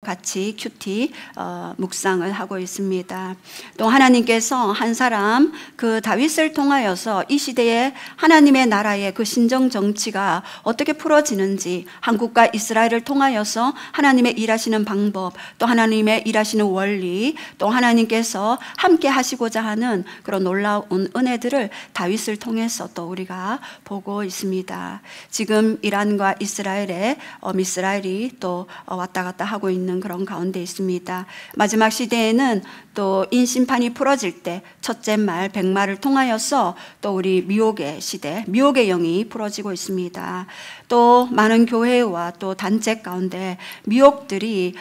같이 큐티 묵상을 하고 있습니다. 또 하나님께서 한 사람 그 다윗을 통하여서 이 시대에 하나님의 나라의 그 신정 정치가 어떻게 풀어지는지, 한국과 이스라엘을 통하여서 하나님의 일하시는 방법, 또 하나님의 일하시는 원리, 또 하나님께서 함께 하시고자 하는 그런 놀라운 은혜들을 다윗을 통해서 또 우리가 보고 있습니다. 지금 이란과 이스라엘의 미스라엘이 또 왔다 갔다 하고 있는 그런 가운데 있습니다. 마지막 시대에는 또 인심판이 풀어질 때 첫째 말 백마를 통하여서 또 우리 미혹의 시대, 미혹의 영이 풀어지고 있습니다. 또 많은 교회와 또 단체 가운데 미혹들이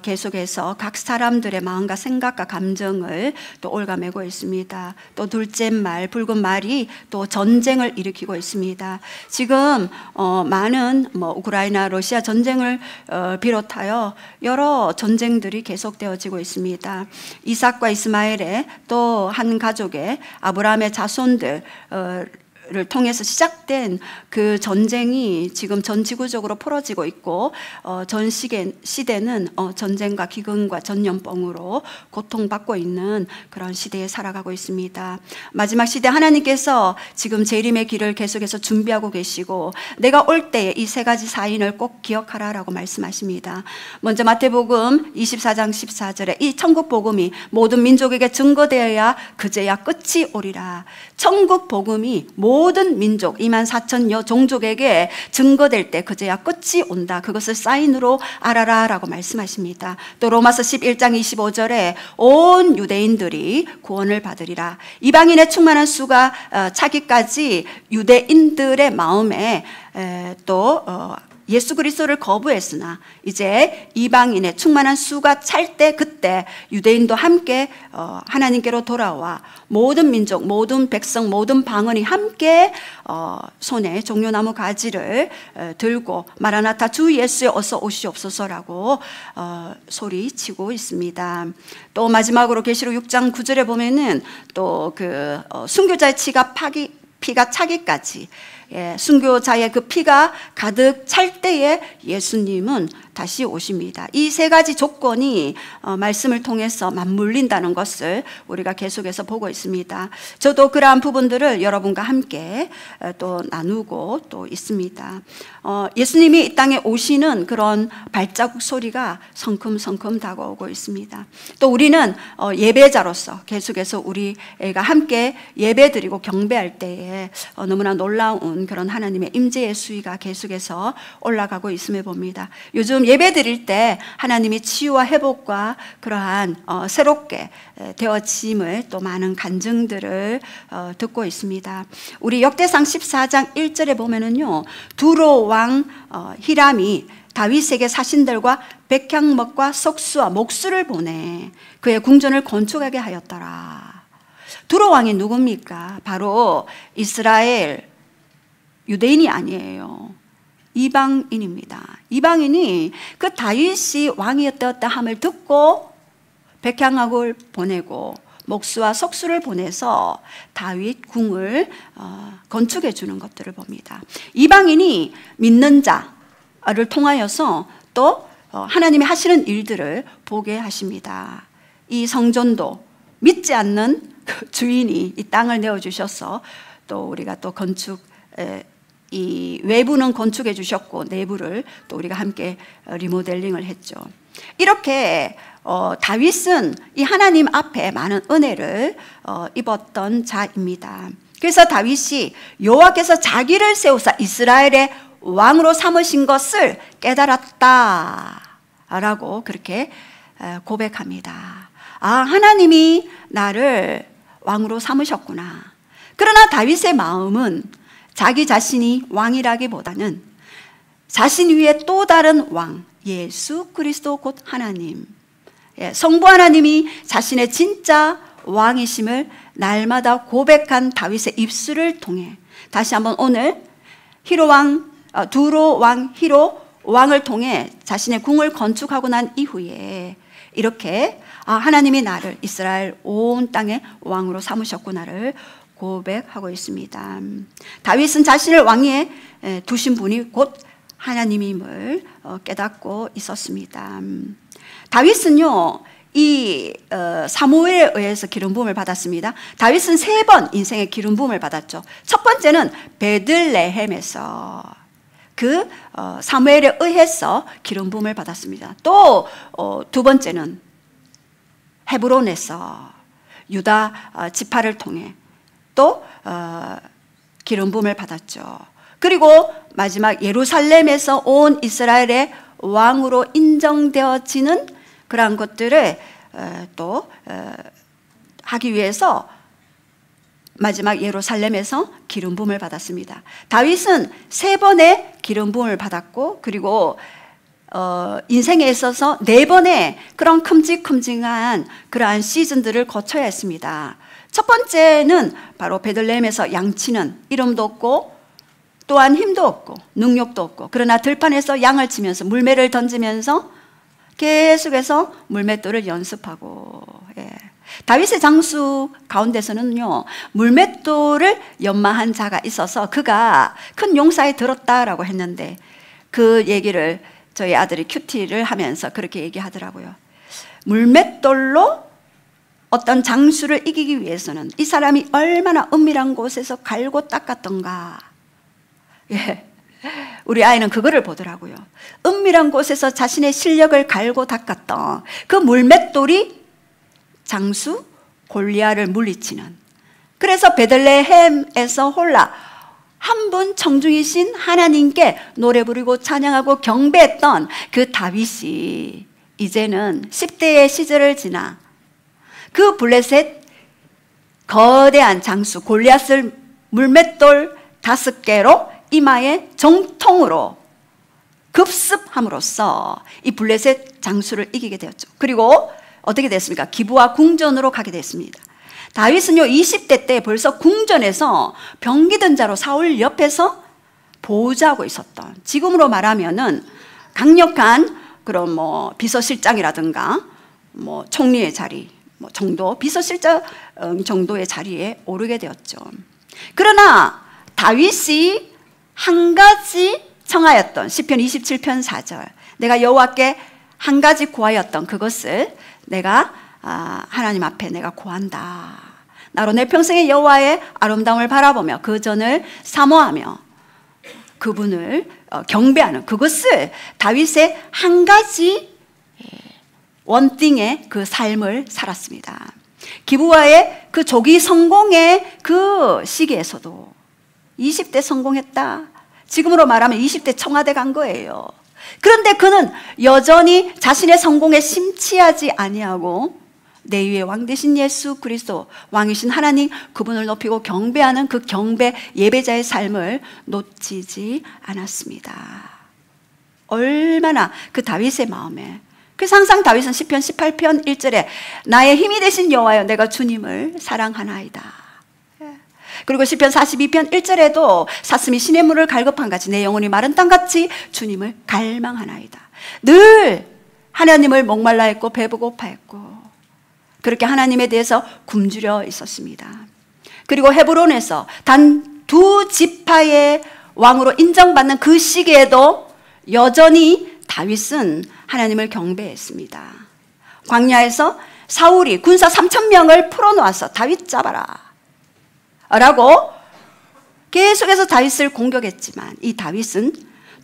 계속해서 각 사람들의 마음과 생각과 감정을 또 올가매고 있습니다. 또 둘째 말, 붉은 말이 또 전쟁을 일으키고 있습니다. 지금 많은 우크라이나 러시아 전쟁을 비롯하여 여러 전쟁들이 계속되어지고 있습니다. 이삭과 이스마엘의 또 한 가족의 아브라함의 자손들 를 통해서 시작된 그 전쟁이 지금 전 지구적으로 풀어지고 있고, 전 시대는 전쟁과 기근과 전염병으로 고통받고 있는 그런 시대에 살아가고 있습니다. 마지막 시대 하나님께서 지금 재림의 길을 계속해서 준비하고 계시고, 내가 올 때에 이 세 가지 사인을 꼭 기억하라라고 말씀하십니다. 먼저 마태복음 24장 14절에 이 천국 복음이 모든 민족에게 증거되어야 그제야 끝이 오리라. 천국 복음이 모든 민족 24,000여 종족에게 증거될 때 그제야 끝이 온다. 그것을 사인으로 알아라 라고 말씀하십니다. 또 로마서 11장 25절에 온 유대인들이 구원을 받으리라. 이방인의 충만한 수가 차기까지 유대인들의 마음에 또 예수 그리스도를 거부했으나 이제 이방인의 충만한 수가 찰 때, 그때 유대인도 함께 하나님께로 돌아와 모든 민족, 모든 백성, 모든 방언이 함께 손에 종려나무 가지를 들고 마라나타 주 예수여 어서 오시옵소서라고 소리치고 있습니다. 또 마지막으로 계시록 6장 9절에 보면은 또 그 순교자의 피가 차기까지, 순교자의 그 피가 가득 찰 때에 예수님은 다시 오십니다. 이 세 가지 조건이 말씀을 통해서 맞물린다는 것을 우리가 계속해서 보고 있습니다. 저도 그러한 부분들을 여러분과 함께 또 나누고 또 있습니다. 예수님이 이 땅에 오시는 그런 발자국 소리가 성큼성큼 다가오고 있습니다. 또 우리는 예배자로서 계속해서 우리가 함께 예배드리고 경배할 때에 너무나 놀라운 그런 하나님의 임재의 수위가 계속해서 올라가고 있음을 봅니다. 요즘 예배 드릴 때 하나님이 치유와 회복과 그러한 새롭게 되어짐을 또 많은 간증들을 듣고 있습니다. 우리 역대상 14장 1절에 보면은요, 두로 왕 히람이 다윗에게 사신들과 백향목과 석수와 목수를 보내 그의 궁전을 건축하게 하였더라. 두로 왕이 누굽니까? 바로 이스라엘 유대인이 아니에요. 이방인입니다. 이방인이 그 다윗이 왕이었다 함을 듣고 백향목을 보내고 목수와 석수를 보내서 다윗 궁을 건축해 주는 것들을 봅니다. 이방인이 믿는 자를 통하여서 또 하나님이 하시는 일들을 보게 하십니다. 이 성전도 믿지 않는 주인이 이 땅을 내어주셔서 또 우리가 또 이 외부는 건축해 주셨고 내부를 또 우리가 함께 리모델링을 했죠. 이렇게 다윗은 이 하나님 앞에 많은 은혜를 입었던 자입니다. 그래서 다윗이 여호와께서 자기를 세우사 이스라엘의 왕으로 삼으신 것을 깨달았다 라고 그렇게 고백합니다. 아, 하나님이 나를 왕으로 삼으셨구나. 그러나 다윗의 마음은 자기 자신이 왕이라기보다는 자신 위에 또 다른 왕, 예수 그리스도 곧 하나님, 성부 하나님이 자신의 진짜 왕이심을 날마다 고백한 다윗의 입술을 통해 다시 한번 오늘 두로 왕 히로 왕을 통해 자신의 궁을 건축하고 난 이후에 이렇게 하나님이 나를 이스라엘 온 땅의 왕으로 삼으셨구나를 고백하고 있습니다. 다윗은 자신을 왕위에 두신 분이 곧 하나님임을 깨닫고 있었습니다. 다윗은요, 이 사무엘에 의해서 기름 부음을 받았습니다. 다윗은 3번 인생의 기름 부음을 받았죠. 첫 번째는 베들레헴에서 그 사무엘에 의해서 기름 부음을 받았습니다. 또 두 번째는 헤브론에서 유다 지파를 통해 또 기름 부음을 받았죠. 그리고 마지막 예루살렘에서 온 이스라엘의 왕으로 인정되어지는 그러한 것들을 또 하기 위해서 마지막 예루살렘에서 기름 부음을 받았습니다. 다윗은 3번의 기름 부음을 받았고, 그리고 인생에 있어서 4번의 그런 큼직큼직한 그러한 시즌들을 거쳐야 했습니다. 첫 번째는 바로 베들레헴에서 양치는 이름도 없고 또한 힘도 없고 능력도 없고, 그러나 들판에서 양을 치면서 물매를 던지면서 계속해서 물맷돌을 연습하고, 다윗의 장수 가운데서는요, 물맷돌을 연마한 자가 있어서 그가 큰 용사에 들었다라고 했는데, 그 얘기를 저희 아들이 큐티를 하면서 그렇게 얘기하더라고요. 물맷돌로 어떤 장수를 이기기 위해서는 이 사람이 얼마나 은밀한 곳에서 갈고 닦았던가. 우리 아이는 그거를 보더라고요. 은밀한 곳에서 자신의 실력을 갈고 닦았던 그 물맷돌이 장수 골리앗을 물리치는, 그래서 베들레헴에서 홀라 한 분 청중이신 하나님께 노래 부르고 찬양하고 경배했던 그 다윗이 이제는 10대의 시절을 지나 그 블레셋 거대한 장수 골리앗을 물맷돌 5개로 이마에 정통으로 급습함으로써 이 블레셋 장수를 이기게 되었죠. 그리고 어떻게 됐습니까? 기브와 궁전으로 가게 됐습니다. 다윗은요, 20대 때 벌써 궁전에서 병기든 자로 사울 옆에서 보호자하고 있었던, 지금으로 말하면은 강력한 그런 비서실장이라든가 총리의 자리 정도, 비서실장 정도의 자리에 오르게 되었죠. 그러나 다윗이 한 가지 청하였던 시편 27편 4절, 내가 여호와께 한 가지 구하였던 그것을 내가 하나님 앞에 내가 구한다. 나로 내 평생의 여호와의 아름다움을 바라보며 그 전을 사모하며 그분을 경배하는, 그것을 다윗의 한 가지 원띵의 그 삶을 살았습니다. 기브와의 그 조기 성공의 그 시기에서도 20대 성공했다. 지금으로 말하면 20대 청와대 간 거예요. 그런데 그는 여전히 자신의 성공에 심취하지 아니하고 내 위에 왕 되신 예수 그리스도, 왕이신 하나님 그분을 높이고 경배하는 그 경배 예배자의 삶을 놓치지 않았습니다. 얼마나 그 다윗의 마음에, 그래서 항상 다윗은 시편 18편 1절에 나의 힘이 되신 여호와여 내가 주님을 사랑하나이다. 그리고 시편 42편 1절에도 사슴이 시냇물을 갈급한 같이 내 영혼이 마른 땅같이 주님을 갈망하나이다. 늘 하나님을 목말라 했고 배고파 했고 그렇게 하나님에 대해서 굶주려 있었습니다. 그리고 헤브론에서 단 2 지파의 왕으로 인정받는 그 시기에도 여전히 다윗은 하나님을 경배했습니다. 광야에서 사울이 군사 3,000명을 풀어놓아서 다윗 잡아라 라고 계속해서 다윗을 공격했지만, 이 다윗은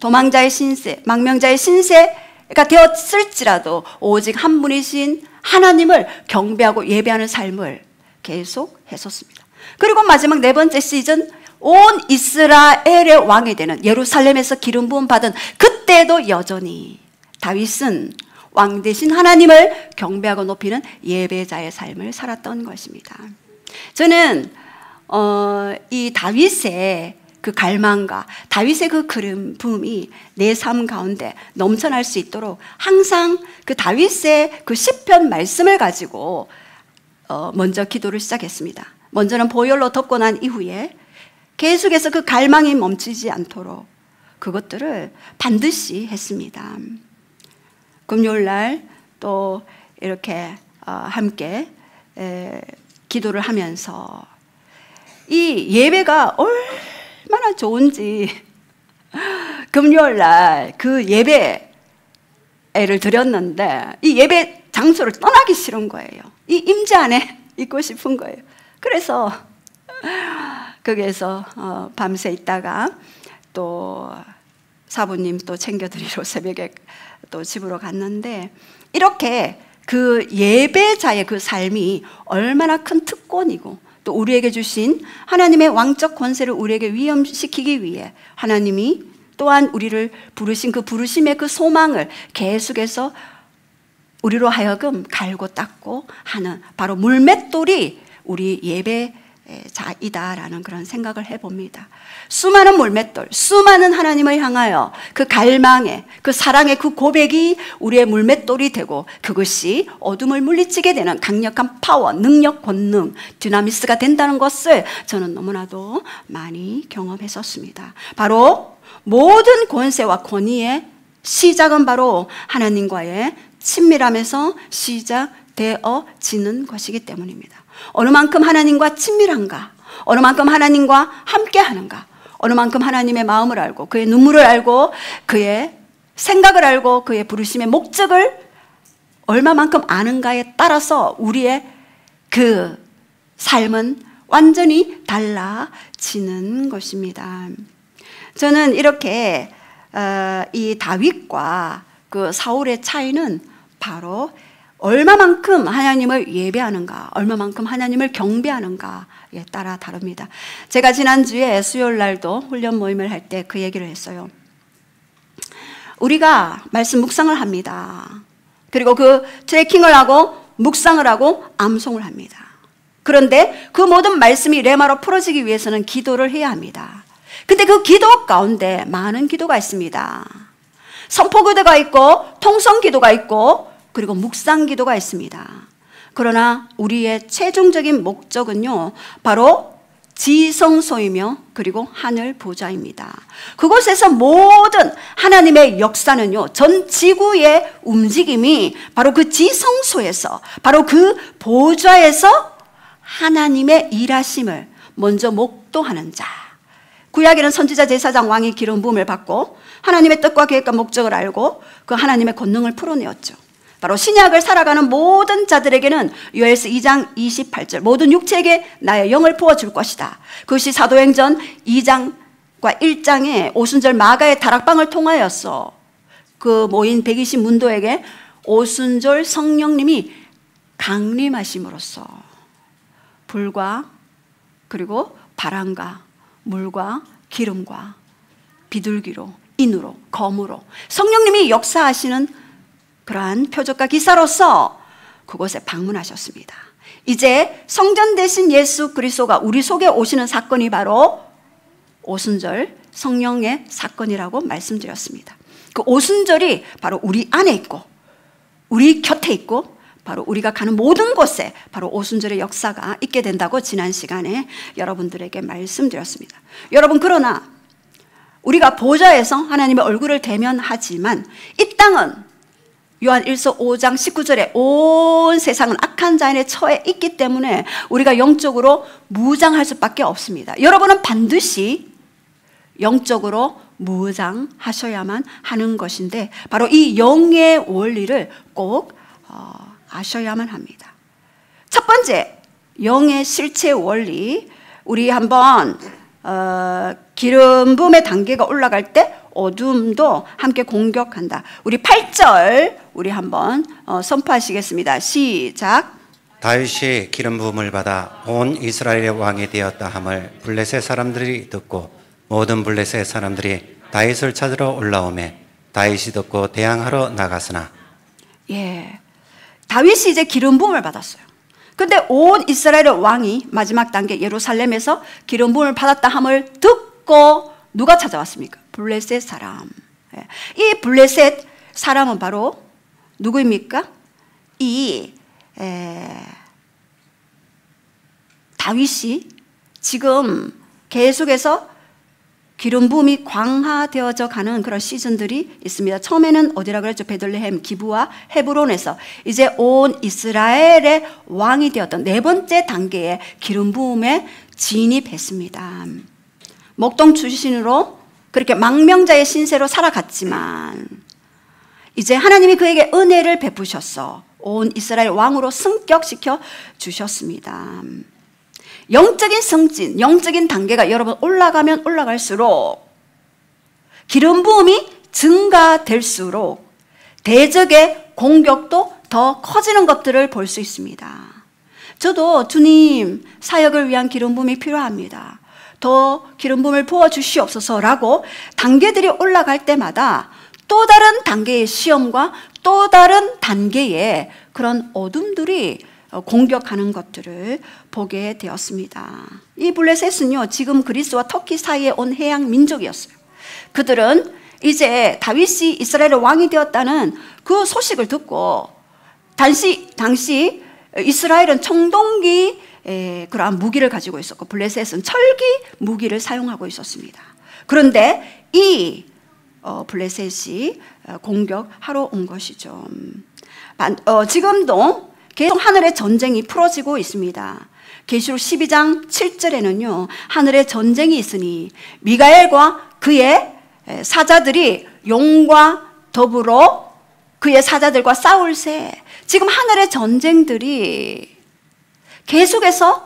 도망자의 신세, 망명자의 신세가 되었을지라도 오직 한 분이신 하나님을 경배하고 예배하는 삶을 계속 했었습니다. 그리고 마지막 4번째 시즌, 온 이스라엘의 왕이 되는 예루살렘에서 기름 부음 받은 그때도 여전히 다윗은 왕 되신 하나님을 경배하고 높이는 예배자의 삶을 살았던 것입니다. 저는 이 다윗의 그 갈망과 다윗의 그 기름 부음이 내 삶 가운데 넘쳐날 수 있도록 항상 그 다윗의 그 시편 말씀을 가지고 먼저 기도를 시작했습니다. 먼저는 보혈로 덮고 난 이후에 계속해서 그 갈망이 멈추지 않도록 그것들을 반드시 했습니다. 금요일날 또 이렇게 함께 기도를 하면서 이 예배가 얼마나 좋은지, 금요일날 그 예배 예배를 드렸는데 이 예배 장소를 떠나기 싫은 거예요. 이 임재 안에 있고 싶은 거예요. 그래서 거기에서 밤새 있다가 또 사부님 또 챙겨드리러 새벽에 또 집으로 갔는데, 이렇게 그 예배자의 그 삶이 얼마나 큰 특권이고 또 우리에게 주신 하나님의 왕적 권세를 우리에게 위임시키기 위해 하나님이 또한 우리를 부르신 그 부르심의 그 소망을 계속해서 우리로 하여금 갈고 닦고 하는 바로 물맷돌이 우리 예배자이다라는 그런 생각을 해봅니다. 수많은 물맷돌, 수많은 하나님을 향하여 그 갈망의 그 사랑의 그 고백이 우리의 물맷돌이 되고, 그것이 어둠을 물리치게 되는 강력한 파워, 능력, 권능, 디나미스가 된다는 것을 저는 너무나도 많이 경험했었습니다. 바로 모든 권세와 권위의 시작은 바로 하나님과의 친밀함에서 시작되어지는 것이기 때문입니다. 어느 만큼 하나님과 친밀한가, 어느 만큼 하나님과 함께하는가, 어느 만큼 하나님의 마음을 알고 그의 눈물을 알고 그의 생각을 알고 그의 부르심의 목적을 얼마만큼 아는가에 따라서 우리의 그 삶은 완전히 달라지는 것입니다. 저는 이렇게 이 다윗과 그 사울의 차이는 바로 얼마만큼 하나님을 예배하는가, 얼마만큼 하나님을 경배하는가에 따라 다릅니다. 제가 지난주에 수요일 날도 훈련 모임을 할 때 그 얘기를 했어요. 우리가 말씀 묵상을 합니다. 그리고 그 트래킹을 하고 묵상을 하고 암송을 합니다. 그런데 그 모든 말씀이 레마로 풀어지기 위해서는 기도를 해야 합니다. 근데 그 기도 가운데 많은 기도가 있습니다. 선포 기도가 있고 통성 기도가 있고 그리고 묵상 기도가 있습니다. 그러나 우리의 최종적인 목적은요, 바로 지성소이며 그리고 하늘 보좌입니다. 그곳에서 모든 하나님의 역사는요, 전 지구의 움직임이 바로 그 지성소에서, 바로 그 보좌에서 하나님의 일하심을 먼저 목도하는 자. 구약에는 선지자, 제사장, 왕이 기름 부음을 받고 하나님의 뜻과 계획과 목적을 알고 그 하나님의 권능을 풀어내었죠. 바로 신약을 살아가는 모든 자들에게는 요엘서 2장 28절 모든 육체에게 나의 영을 부어줄 것이다. 그것이 사도행전 2장과 1장에 오순절 마가의 다락방을 통하여서 그 모인 120 문도에게 오순절 성령님이 강림하심으로써 불과 그리고 바람과 물과 기름과 비둘기로, 인으로, 검으로 성령님이 역사하시는 그러한 표적과 기사로서 그곳에 방문하셨습니다. 이제 성전 대신 예수 그리스도가 우리 속에 오시는 사건이 바로 오순절 성령의 사건이라고 말씀드렸습니다. 그 오순절이 바로 우리 안에 있고 우리 곁에 있고 바로 우리가 가는 모든 곳에 바로 오순절의 역사가 있게 된다고 지난 시간에 여러분들에게 말씀드렸습니다. 여러분, 그러나 우리가 보좌에서 하나님의 얼굴을 대면하지만 이 땅은 요한 1서 5장 19절에 온 세상은 악한 자인의 처해 있기 때문에 우리가 영적으로 무장할 수밖에 없습니다. 여러분은 반드시 영적으로 무장하셔야만 하는 것인데 바로 이 영의 원리를 꼭 아셔야만 합니다. 첫 번째, 영의 실체 원리. 우리 한번 기름 부음의 단계가 올라갈 때 어둠도 함께 공격한다. 우리 8절 우리 한번 선포하시겠습니다. 시작. 다윗이 기름 부음을 받아 온 이스라엘의 왕이 되었다 함을 블레셋 사람들이 듣고 모든 블레셋 사람들이 다윗을 찾으러 올라오매 다윗이 듣고 대항하러 나갔으나. 예, 다윗이 이제 기름 부음을 받았어요. 근데 온 이스라엘의 왕이 마지막 단계 예루살렘에서 기름 부음을 받았다 함을 듣고 누가 찾아왔습니까? 블레셋 사람. 이 블레셋 사람은 바로 누구입니까? 이 다윗이 지금 계속해서 기름 부음이 광화되어져 가는 그런 시즌들이 있습니다. 처음에는 어디라 그랬죠? 베들레헴, 기브와 헤브론에서 이제 온 이스라엘의 왕이 되었던 네 번째 단계의 기름 부음에 진입했습니다. 목동 출신으로 그렇게 망명자의 신세로 살아갔지만 이제 하나님이 그에게 은혜를 베푸셔서 온 이스라엘 왕으로 승격시켜 주셨습니다. 영적인 승진, 영적인 단계가 여러분 올라가면 올라갈수록 기름 부음이 증가될수록 대적의 공격도 더 커지는 것들을 볼 수 있습니다. 저도 주님 사역을 위한 기름 부음이 필요합니다. 더 기름 부음을 부어 주시옵소서라고 단계들이 올라갈 때마다 또 다른 단계의 시험과 또 다른 단계의 그런 어둠들이 공격하는 것들을 보게 되었습니다. 이 블레셋은요, 지금 그리스와 터키 사이에 온 해양 민족이었어요. 그들은 이제 다윗이 이스라엘의 왕이 되었다는 그 소식을 듣고 당시 이스라엘은 청동기 그러한 무기를 가지고 있었고 블레셋은 철기 무기를 사용하고 있었습니다. 그런데 이 블레셋이 공격하러 온 것이죠. 지금도 계속 하늘의 전쟁이 풀어지고 있습니다. 계시록 12장 7절에는요, 하늘의 전쟁이 있으니 미가엘과 그의 사자들이 용과 더불어 그의 사자들과 싸울세. 지금 하늘의 전쟁들이 계속해서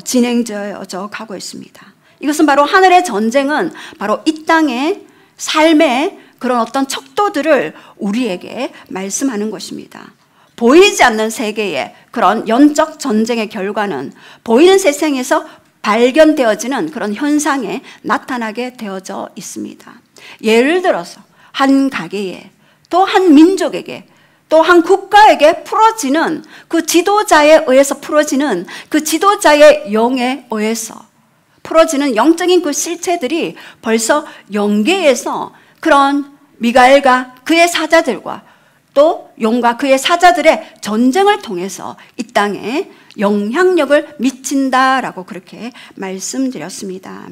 진행되어져 가고 있습니다. 이것은 바로 하늘의 전쟁은 바로 이 땅의 삶의 그런 어떤 척도들을 우리에게 말씀하는 것입니다. 보이지 않는 세계의 그런 영적 전쟁의 결과는 보이는 세상에서 발견되어지는 그런 현상에 나타나게 되어져 있습니다. 예를 들어서 한 가게에 또 한 민족에게 또 한 국가에게 풀어지는 그 지도자에 의해서 풀어지는 그 지도자의 영에 의해서 풀어지는 영적인 그 실체들이 벌써 영계에서 그런 미가엘과 그의 사자들과 또 용과 그의 사자들의 전쟁을 통해서 이 땅에 영향력을 미친다라고 그렇게 말씀드렸습니다.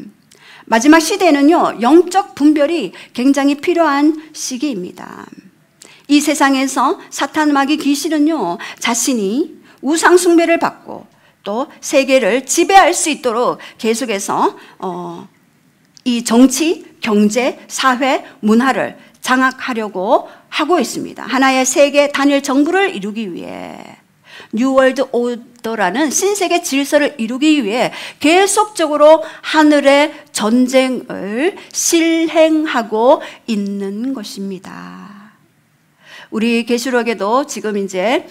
마지막 시대에는요, 영적 분별이 굉장히 필요한 시기입니다. 이 세상에서 사탄 마귀 귀신은요, 자신이 우상 숭배를 받고 또 세계를 지배할 수 있도록 계속해서 이 정치, 경제, 사회, 문화를 장악하려고 하고 있습니다. 하나의 세계 단일 정부를 이루기 위해 뉴월드 오더라는 신세계 질서를 이루기 위해 계속적으로 하늘의 전쟁을 실행하고 있는 것입니다. 우리 계시록에도 지금 이제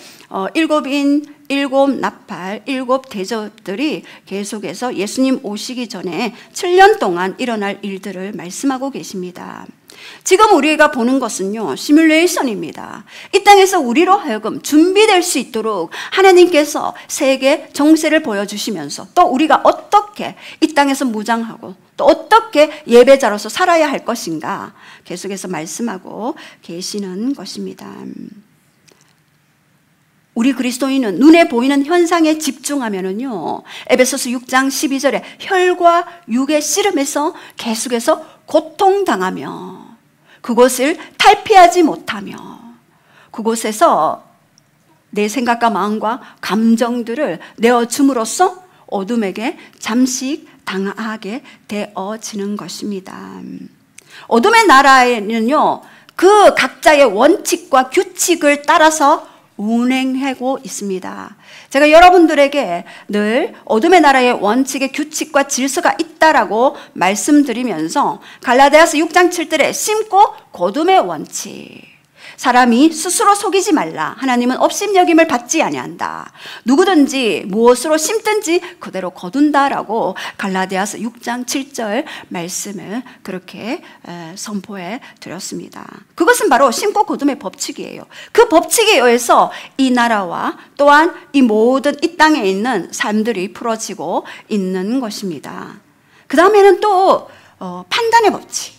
일곱인, 일곱 나팔, 일곱 대접들이 계속해서 예수님 오시기 전에 7년 동안 일어날 일들을 말씀하고 계십니다. 지금 우리가 보는 것은요, 시뮬레이션입니다. 이 땅에서 우리로 하여금 준비될 수 있도록 하나님께서 세계 정세를 보여주시면서 또 우리가 어떻게 이 땅에서 무장하고 또 어떻게 예배자로서 살아야 할 것인가 계속해서 말씀하고 계시는 것입니다. 우리 그리스도인은 눈에 보이는 현상에 집중하면은요, 에베소서 6장 12절에 혈과 육의 씨름에서 계속해서 고통당하며 그곳을 탈피하지 못하며 그곳에서 내 생각과 마음과 감정들을 내어줌으로써 어둠에게 잠시 당하게 되어지는 것입니다. 어둠의 나라에는요, 그 각자의 원칙과 규칙을 따라서 운행하고 있습니다. 제가 여러분들에게 늘 어둠의 나라의 원칙의 규칙과 질서가 있다라고 말씀드리면서 갈라디아서 6장 7절에 심고 거둠의 원칙, 사람이 스스로 속이지 말라. 하나님은 업신여김을 받지 아니한다. 누구든지 무엇으로 심든지 그대로 거둔다라고 갈라디아서 6장 7절 말씀을 그렇게 선포해 드렸습니다. 그것은 바로 심고 거둠의 법칙이에요. 그 법칙에 의해서 이 나라와 또한 이 모든 이 땅에 있는 삶들이 풀어지고 있는 것입니다. 그 다음에는 또 판단의 법칙이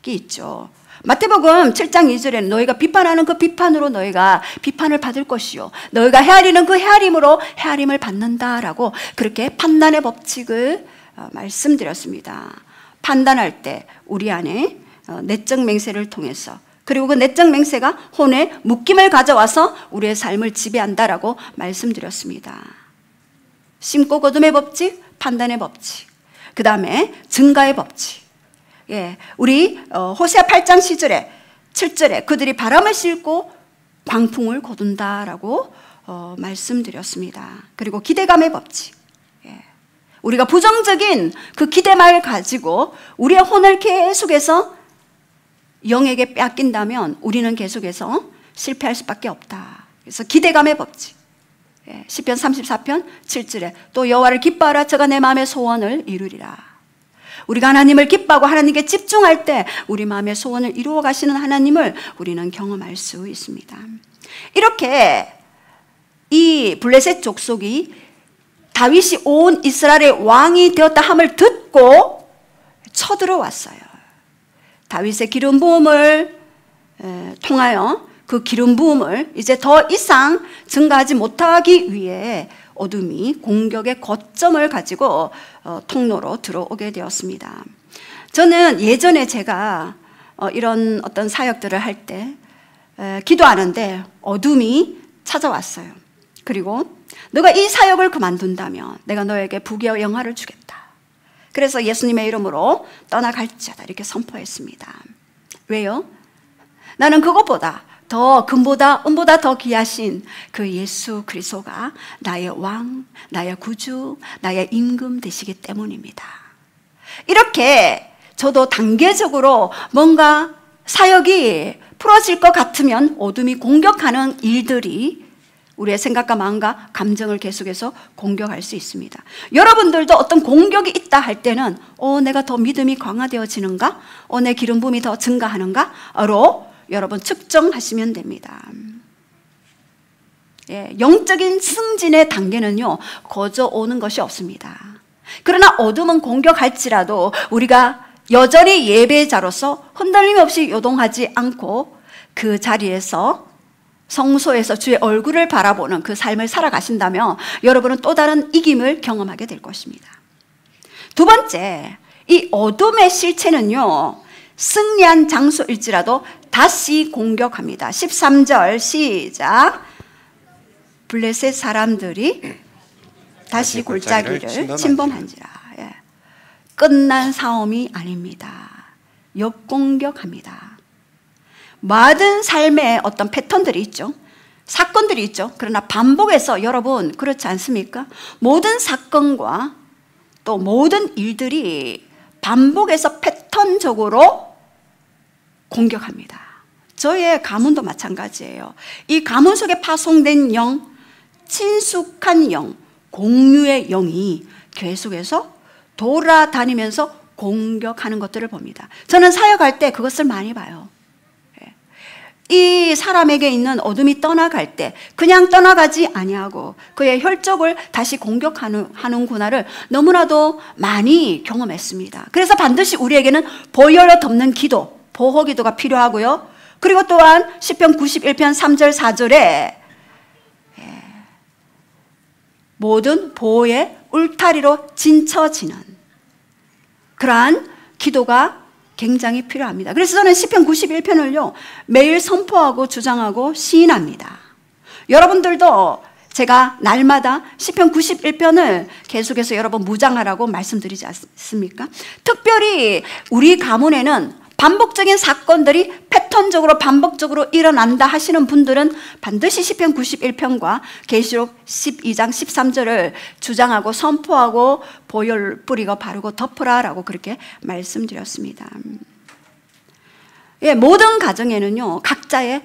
있죠. 마태복음 7장 2절에는 너희가 비판하는 그 비판으로 너희가 비판을 받을 것이요 너희가 헤아리는 그 헤아림으로 헤아림을 받는다라고 그렇게 판단의 법칙을 말씀드렸습니다. 판단할 때 우리 안에 내적 맹세를 통해서 그리고 그 내적 맹세가 혼의 묶임을 가져와서 우리의 삶을 지배한다라고 말씀드렸습니다. 심고 거둠의 법칙, 판단의 법칙, 그 다음에 증가의 법칙. 예, 우리 호세아 8장 10절에 7절에 그들이 바람을 싣고 광풍을 거둔다라고 말씀드렸습니다. 그리고 기대감의 법칙. 우리가 부정적인 그 기대만을 가지고 우리의 혼을 계속해서 영에게 빼앗긴다면 우리는 계속해서 실패할 수밖에 없다. 그래서 기대감의 법칙. 시편 34편 7절에 또 여호와를 기뻐하라 저가 내 마음의 소원을 이루리라. 우리가 하나님을 기뻐하고 하나님께 집중할 때 우리 마음의 소원을 이루어 가시는 하나님을 우리는 경험할 수 있습니다. 이렇게 이 블레셋 족속이 다윗이 온 이스라엘의 왕이 되었다 함을 듣고 쳐들어왔어요. 다윗의 기름 부음을 통하여 그 기름 부음을 이제 더 이상 증가하지 못하기 위해 어둠이 공격의 거점을 가지고 통로로 들어오게 되었습니다. 저는 예전에 제가 이런 어떤 사역들을 할 때 기도하는데 어둠이 찾아왔어요. 그리고 너가 이 사역을 그만둔다면 내가 너에게 부귀와 영화를 주겠다. 그래서 예수님의 이름으로 떠나갈지어다 이렇게 선포했습니다. 왜요? 나는 그것보다 더 금보다 은보다 더 귀하신 그 예수 그리스도가 나의 왕, 나의 구주, 나의 임금 되시기 때문입니다. 이렇게 저도 단계적으로 뭔가 사역이 풀어질 것 같으면 어둠이 공격하는 일들이 우리의 생각과 마음과 감정을 계속해서 공격할 수 있습니다. 여러분들도 어떤 공격이 있다 할 때는 내가 더 믿음이 강화되어지는가? 내 기름 부음이 더 증가하는가?로 여러분 측정하시면 됩니다. 영적인 승진의 단계는요 거저 오는 것이 없습니다. 그러나 어둠은 공격할지라도 우리가 여전히 예배자로서 흔들림 없이 요동하지 않고 그 자리에서 성소에서 주의 얼굴을 바라보는 그 삶을 살아가신다면 여러분은 또 다른 이김을 경험하게 될 것입니다. 두 번째, 이 어둠의 실체는요 승리한 장소일지라도 다시 공격합니다. 13절 시작. 블레셋 사람들이 다시 골짜기를 침범한지라. 끝난 싸움이 아닙니다. 역공격합니다. 모든 삶에 어떤 패턴들이 있죠. 사건들이 있죠. 그러나 반복해서 여러분 그렇지 않습니까? 모든 사건과 또 모든 일들이 반복해서 패턴적으로 공격합니다. 저의 가문도 마찬가지예요. 이 가문 속에 파송된 영, 친숙한 영, 공유의 영이 계속해서 돌아다니면서 공격하는 것들을 봅니다. 저는 사역할 때 그것을 많이 봐요. 이 사람에게 있는 어둠이 떠나갈 때 그냥 떠나가지 아니하고 그의 혈족을 다시 공격하는구나를 너무나도 많이 경험했습니다. 그래서 반드시 우리에게는 보혈로 덮는 기도, 보호 기도가 필요하고요. 그리고 또한 시편 91편 3절 4절에 모든 보호의 울타리로 진쳐지는 그러한 기도가 굉장히 필요합니다. 그래서 저는 시편 91편을요 매일 선포하고 주장하고 시인합니다. 여러분들도 제가 날마다 시편 91편을 계속해서 여러분 무장하라고 말씀드리지 않습니까? 특별히 우리 가문에는 반복적인 사건들이 패턴적으로 반복적으로 일어난다 하시는 분들은 반드시 시편 91편과 계시록 12장 13절을 주장하고 선포하고 보혈 뿌리고 바르고 덮으라라고 그렇게 말씀드렸습니다. 모든 가정에는요 각자의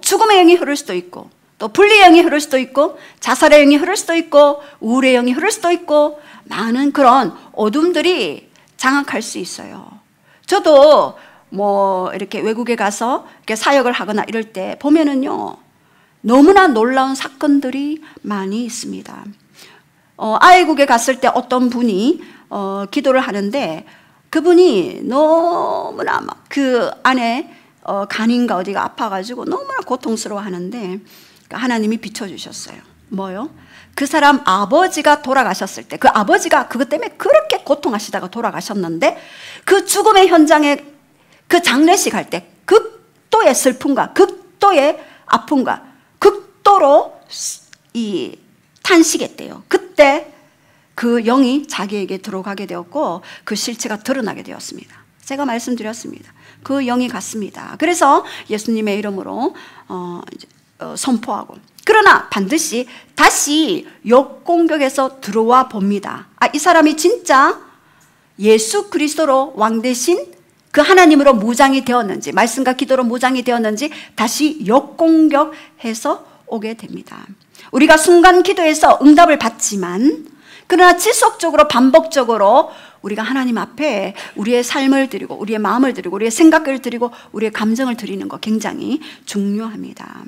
죽음의 영이 흐를 수도 있고 또 분리의 영이 흐를 수도 있고 자살의 영이 흐를 수도 있고 우울의 영이 흐를 수도 있고 많은 그런 어둠들이 장악할 수 있어요. 저도 이렇게 외국에 가서 이렇게 사역을 하거나 이럴 때 보면은요 너무나 놀라운 사건들이 많이 있습니다. 아이국에 갔을 때 어떤 분이 기도를 하는데 그분이 너무나 막 그 안에 간인가 어디가 아파가지고 너무나 고통스러워 하는데 하나님이 비춰주셨어요. 뭐요? 그 사람 아버지가 돌아가셨을 때 그 아버지가 그것 때문에 그렇게 고통하시다가 돌아가셨는데 그 죽음의 현장에 그 장례식 할 때 극도의 슬픔과 극도의 아픔과 극도로 이 탄식했대요. 그때 그 영이 자기에게 들어가게 되었고 그 실체가 드러나게 되었습니다. 제가 말씀드렸습니다. 그 영이 갔습니다. 그래서 예수님의 이름으로 선포하고, 그러나 반드시 다시 역공격에서 들어와 봅니다. 이 사람이 진짜 예수 그리스도로 왕 대신 그 하나님으로 무장이 되었는지, 말씀과 기도로 무장이 되었는지 다시 역공격해서 오게 됩니다. 우리가 순간 기도에서 응답을 받지만, 그러나 지속적으로 반복적으로 우리가 하나님 앞에 우리의 삶을 드리고 우리의 마음을 드리고 우리의 생각을 드리고 우리의 감정을 드리는 거 굉장히 중요합니다.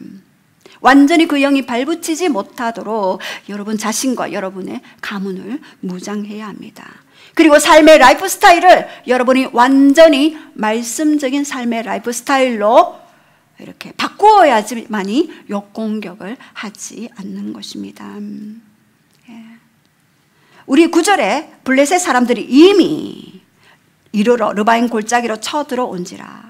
완전히 그 영이 발붙이지 못하도록 여러분 자신과 여러분의 가문을 무장해야 합니다. 그리고 삶의 라이프 스타일을 여러분이 완전히 말씀적인 삶의 라이프 스타일로 이렇게 바꾸어야지만이 역공격을 하지 않는 것입니다. 우리 9절에 블레셋 사람들이 이미 이르러 르바임 골짜기로 쳐들어온지라.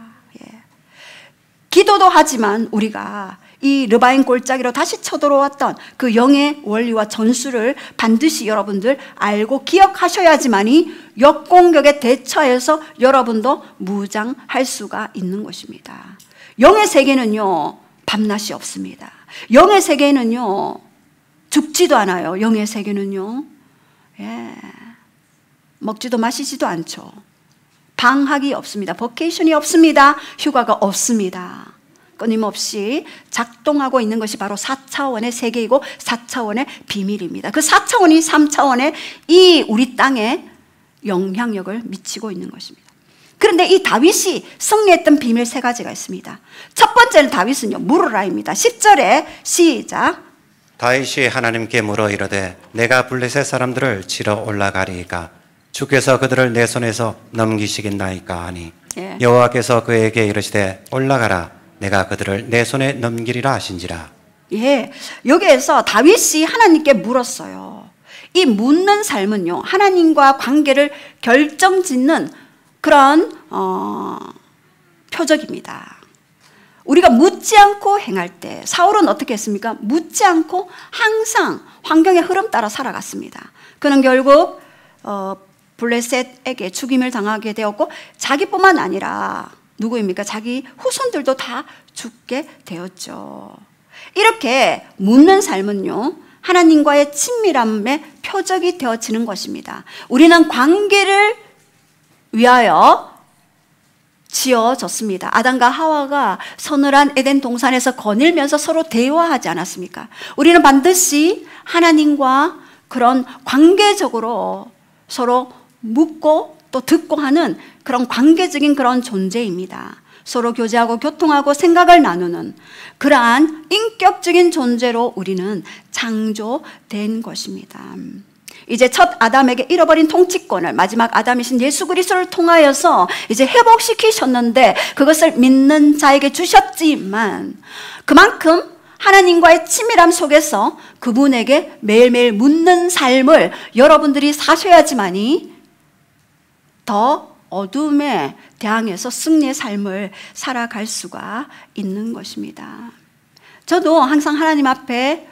기도도 하지만 우리가 이 르바임 골짜기로 다시 쳐들어왔던 그 영의 원리와 전술을 반드시 여러분들 알고 기억하셔야지만이 역공격에 대처해서 여러분도 무장할 수가 있는 것입니다. 영의 세계는요, 밤낮이 없습니다. 영의 세계는요, 죽지도 않아요. 영의 세계는요, 먹지도 마시지도 않죠. 방학이 없습니다. 버케이션이 없습니다. 휴가가 없습니다. 끊임없이 작동하고 있는 것이 바로 4차원의 세계이고 4차원의 비밀입니다. 그 4차원이 3차원의 이 우리 땅에 영향력을 미치고 있는 것입니다. 그런데 이 다윗이 승리했던 비밀 세 가지가 있습니다. 첫 번째는 다윗은요, 물으라입니다. 10절에 시작. 다윗이 하나님께 물어 이르되 내가 블레셋 사람들을 치러 올라가리이까 주께서 그들을 내 손에서 넘기시겠나이까 하니 여호와께서 그에게 이르시되 올라가라 내가 그들을 내 손에 넘기리라 하신지라. 여기에서 다윗이 하나님께 물었어요. 이 묻는 삶은요, 하나님과 관계를 결정짓는 그런 표적입니다. 우리가 묻지 않고 행할 때 사울은 어떻게 했습니까? 묻지 않고 항상 환경의 흐름 따라 살아갔습니다. 그는 결국 블레셋에게 죽임을 당하게 되었고 자기뿐만 아니라 누구입니까? 자기 후손들도 다 죽게 되었죠. 이렇게 묻는 삶은요, 하나님과의 친밀함의 표적이 되어지는 것입니다. 우리는 관계를 위하여 지어졌습니다. 아담과 하와가 서늘한 에덴 동산에서 거닐면서 서로 대화하지 않았습니까? 우리는 반드시 하나님과 그런 관계적으로 서로 묻고 또 듣고 하는 그런 관계적인 그런 존재입니다. 서로 교제하고 교통하고 생각을 나누는 그러한 인격적인 존재로 우리는 창조된 것입니다. 이제 첫 아담에게 잃어버린 통치권을 마지막 아담이신 예수 그리스도를 통하여서 이제 회복시키셨는데 그것을 믿는 자에게 주셨지만 그만큼 하나님과의 친밀함 속에서 그분에게 매일매일 묻는 삶을 여러분들이 사셔야지만이 더 어둠에 대항해서 승리의 삶을 살아갈 수가 있는 것입니다. 저도 항상 하나님 앞에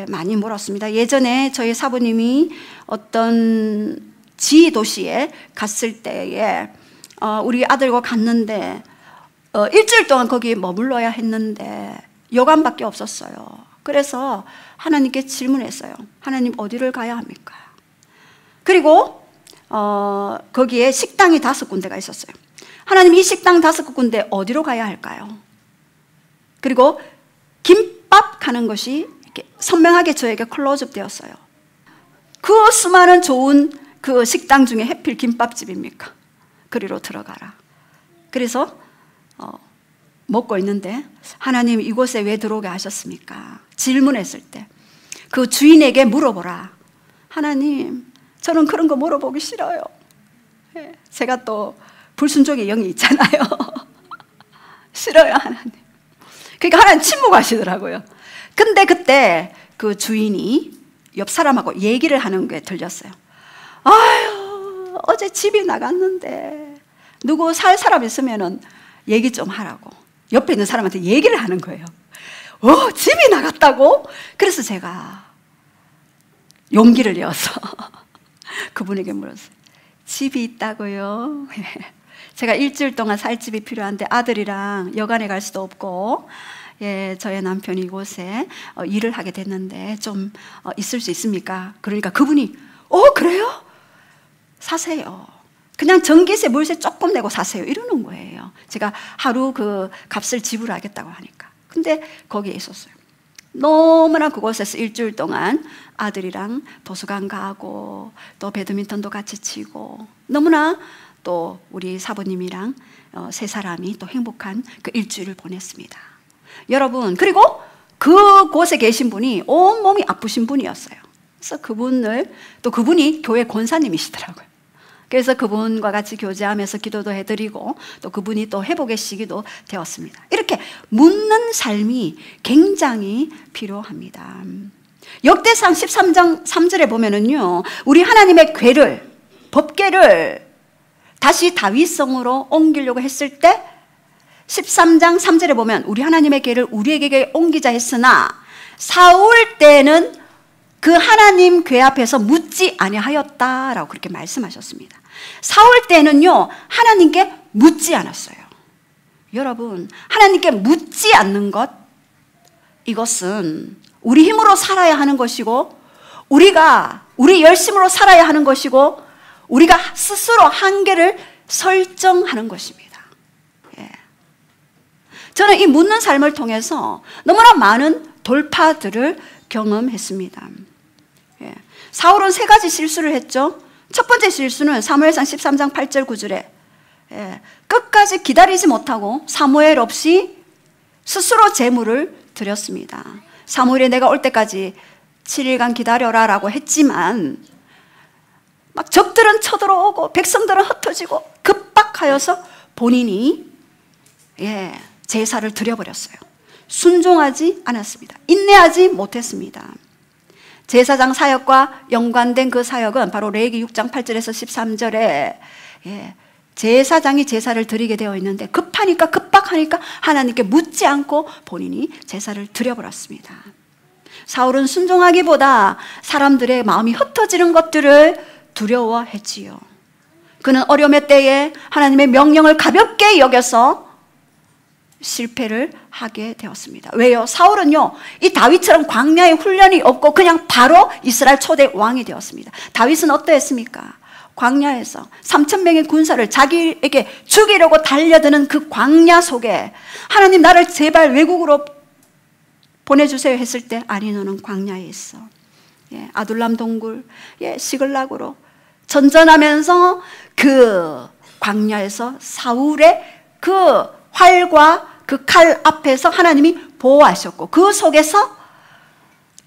많이 물었습니다. 예전에 저희 사부님이 어떤 지도시에 갔을 때에 우리 아들과 갔는데 일주일 동안 거기 머물러야 했는데 여관밖에 없었어요. 그래서 하나님께 질문했어요. 하나님 어디를 가야 합니까? 그리고 거기에 식당이 5군데가 있었어요. 하나님 이 식당 5군데 어디로 가야 할까요? 그리고 김밥 가는 것이 이렇게 선명하게 저에게 클로즈업 되었어요. 그 수많은 좋은 그 식당 중에 해필 김밥집입니까? 그리로 들어가라. 그래서 먹고 있는데 하나님 이곳에 왜 들어오게 하셨습니까? 질문했을 때 그 주인에게 물어보라. 하나님 저는 그런 거 물어보기 싫어요. 제가 또 불순종의 영이 있잖아요. 싫어요 하나님. 그러니까 하나님 침묵하시더라고요. 근데 그때 그 주인이 옆 사람하고 얘기를 하는 게 들렸어요. 아유 어제 집이 나갔는데 누구 살 사람 있으면은 얘기 좀 하라고. 옆에 있는 사람한테 얘기를 하는 거예요. 집이 나갔다고? 그래서 제가 용기를 내어서 그분에게 물었어요. 집이 있다고요? 제가 일주일 동안 살 집이 필요한데 아들이랑 여간에 갈 수도 없고, 예, 저의 남편이 이곳에 일을 하게 됐는데 좀 있을 수 있습니까? 그러니까 그분이 그래요? 사세요. 그냥 전기세, 물세 조금 내고 사세요. 이러는 거예요. 제가 하루 그 값을 지불하겠다고 하니까. 근데 거기에 있었어요. 너무나 그곳에서 일주일 동안 아들이랑 도서관 가고 또 배드민턴도 같이 치고 너무나 또 우리 사부님이랑 세 사람이 또 행복한 그 일주일을 보냈습니다. 여러분, 그리고 그곳에 계신 분이 온몸이 아프신 분이었어요. 그래서 그분이 교회 권사님이시더라고요. 그래서 그분과 같이 교제하면서 기도도 해드리고 또 그분이 또 회복의 시기도 되었습니다. 이렇게 묻는 삶이 굉장히 필요합니다. 역대상 13장 3절에 보면은요, 우리 하나님의 궤를, 법궤를 다시 다윗성으로 옮기려고 했을 때 13장 3절에 보면 우리 하나님의 궤를 우리에게 옮기자 했으나 사울 때는 그 하나님 궤 앞에서 묻지 아니하였다라고 그렇게 말씀하셨습니다. 사울 때는요, 하나님께 묻지 않았어요. 여러분, 하나님께 묻지 않는 것, 이것은 우리 힘으로 살아야 하는 것이고 우리 열심으로 살아야 하는 것이고 우리가 스스로 한계를 설정하는 것입니다. 예. 저는 이 묻는 삶을 통해서 너무나 많은 돌파들을 경험했습니다. 예. 사울은 세 가지 실수를 했죠. 첫 번째 실수는 사무엘상 13장 8절 9절에 끝까지 기다리지 못하고 사무엘 없이 스스로 제물을 드렸습니다. 사무엘이 내가 올 때까지 7일간 기다려라 라고 했지만 막 적들은 쳐들어오고 백성들은 흩어지고 급박하여서 본인이 제사를 드려버렸어요. 순종하지 않았습니다. 인내하지 못했습니다. 제사장 사역과 연관된 그 사역은 바로 레위기 6장 8절에서 13절에 제사장이 제사를 드리게 되어 있는데 급박하니까 하나님께 묻지 않고 본인이 제사를 드려버렸습니다. 사울은 순종하기보다 사람들의 마음이 흩어지는 것들을 두려워했지요. 그는 어려움의 때에 하나님의 명령을 가볍게 여겨서 실패를 하게 되었습니다. 왜요? 사울은요, 이 다윗처럼 광야에 훈련이 없고 그냥 바로 이스라엘 초대 왕이 되었습니다. 다윗은 어떠했습니까? 광야에서 3,000명의 군사를 자기에게 죽이려고 달려드는 그 광야 속에 하나님 나를 제발 외국으로 보내주세요 했을 때 아니 너는 광야에 있어. 아둘람 동굴 시글락으로 전전하면서 그 광야에서 사울의 그 활과 그 칼 앞에서 하나님이 보호하셨고 그 속에서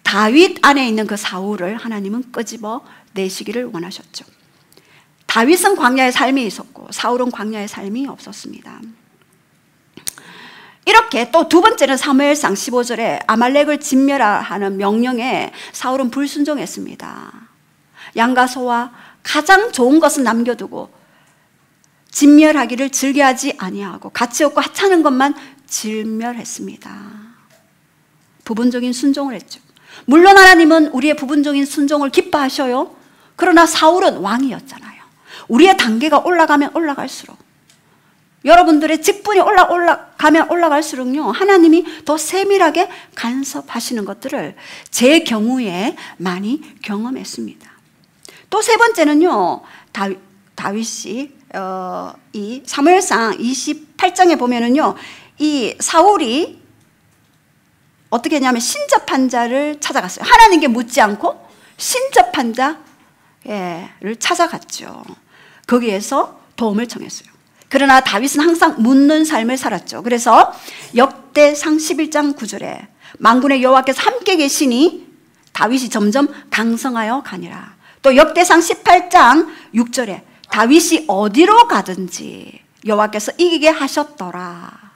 다윗 안에 있는 그 사울을 하나님은 끄집어 내시기를 원하셨죠. 다윗은 광야의 삶이 있었고 사울은 광야의 삶이 없었습니다. 이렇게 또 두 번째는 사무엘상 15절에 아말렉을 진멸하는 명령에 사울은 불순종했습니다. 양과 소와 가장 좋은 것은 남겨두고 진멸하기를 즐겨하지 아니하고 가치 없고 하찮은 것만 진멸했습니다. 부분적인 순종을 했죠. 물론 하나님은 우리의 부분적인 순종을 기뻐하셔요. 그러나 사울은 왕이었잖아요. 우리의 단계가 올라가면 올라갈수록 여러분들의 직분이 올라가면 올라갈수록요 하나님이 더 세밀하게 간섭하시는 것들을 제 경우에 많이 경험했습니다. 또 세 번째는요 다윗이 이 사무엘상 28장에 보면은요 이 사울이 어떻게 했냐면 신접한 자를 찾아갔어요. 하나님께 묻지 않고 신접한 자를 찾아갔죠. 거기에서 도움을 청했어요. 그러나 다윗은 항상 묻는 삶을 살았죠. 그래서 역대상 11장 9절에 만군의 여호와께서 함께 계시니 다윗이 점점 강성하여 가니라. 또 역대상 18장 6절에 다윗이 어디로 가든지 여호와께서 이기게 하셨더라.